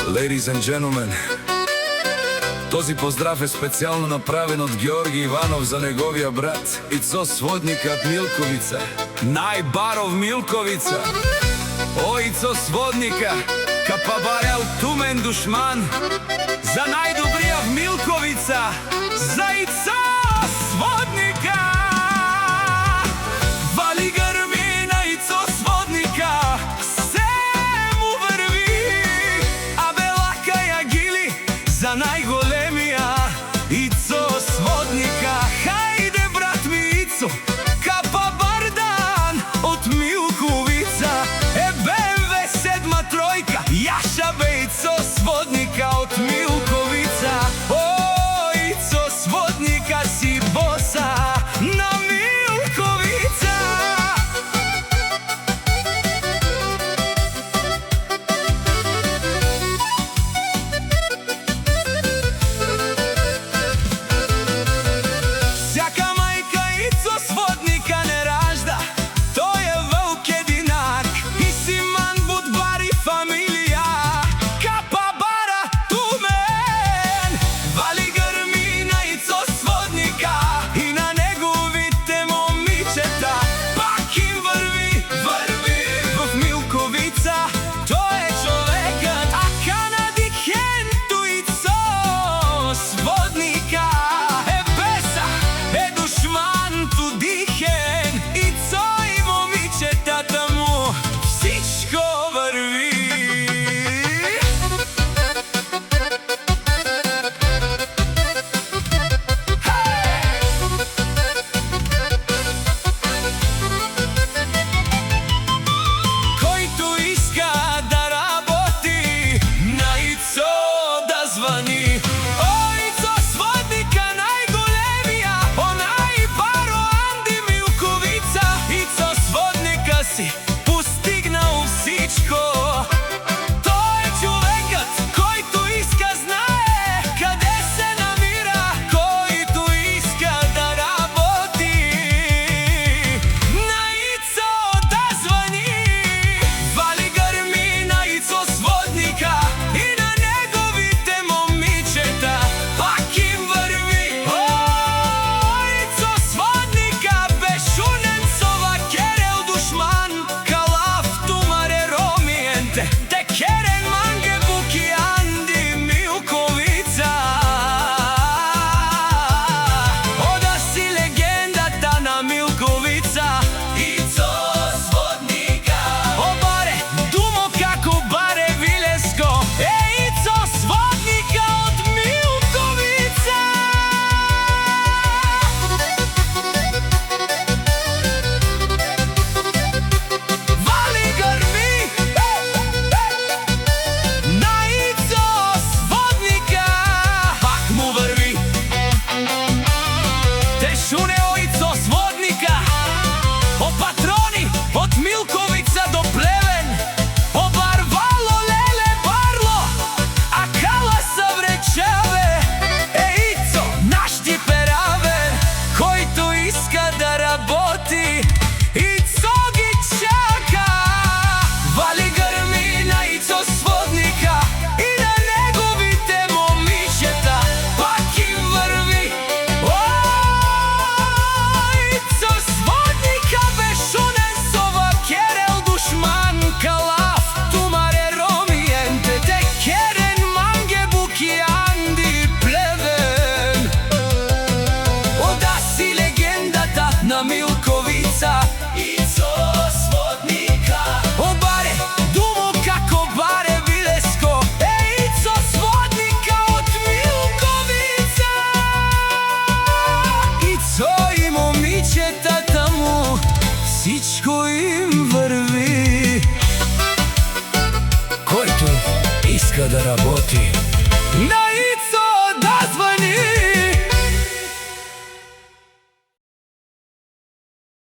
Ladies and gentlemen, този поздрав е специјално направен од Георги Иванов за неговија брат Ицо сводникат Милковица. Најбаров Милковица. О, Ицо сводника, капа барел тумен душман, за најдобрија в Милковица, за Ицо сводника. Вали грми на Ицо сводника, се му врви, а белака ја гили за најголемија Ицо сводника. Хајде брат ми Ицо, капа бардан од Милковица, е БМВ 7 тројка, јаша бе Ицо сводника од Милковица. О, Ицо сводника си боса на Милковица. Сјака мајка Ицо сводника не ражда, тој е вълк единак, и си ман будбари фамилија, капа бара тумен. Вали грми на Ицо сводника и на неговите момичета, пак им врви, врви в Милковица. Тој е човекот, а Канади хенту Ицо сводника. Е песа, е душман ту дихен, Ицо и момичетата му, всичко врви. Којто иска да работи, на Ицо да звани. О, Ицо сводника најголемија, онај баро Анди Милковица. Ицо сводника си постигнал всичко. Тој е човекот, којто иска знае каде се намира, којто иска да работи, на Ицо да звани. Вали грми на Ицо сводника и на неговите момичета, пак им врви. О, Ицо сводника бешунен со вакерел душман, калав тумаре ромиенте, те керен манге буки Анди Милковица. Ода си легендата на Милковица, Ицо сводника. О баре, думо како баре Вилеско, е Ицо сводника од Милковица. Вали грми на Ицо сводника, пак му врви. Те шуне о Ицо сводника, о патрони од Милковица до Плевен, о барвало леле барло, а кала са вречаве. Е Ицо, наш ти перавен, којто иска да работи, Ицо ги чака. Вали грми на Ицо сводника и на неговите момичета, пак им врви. О, Ицо сводника бешунен со вакерел душман, калав тумаре ромиенте, те керен манге буки Анди Плевен. Ода си легендата на Милковица, Ицо сводника. О баре, думо како баре Вилеско, е Ицо сводника од Милковица. Ицо и момичетата му, всичко им врви. Којто иска да работи, на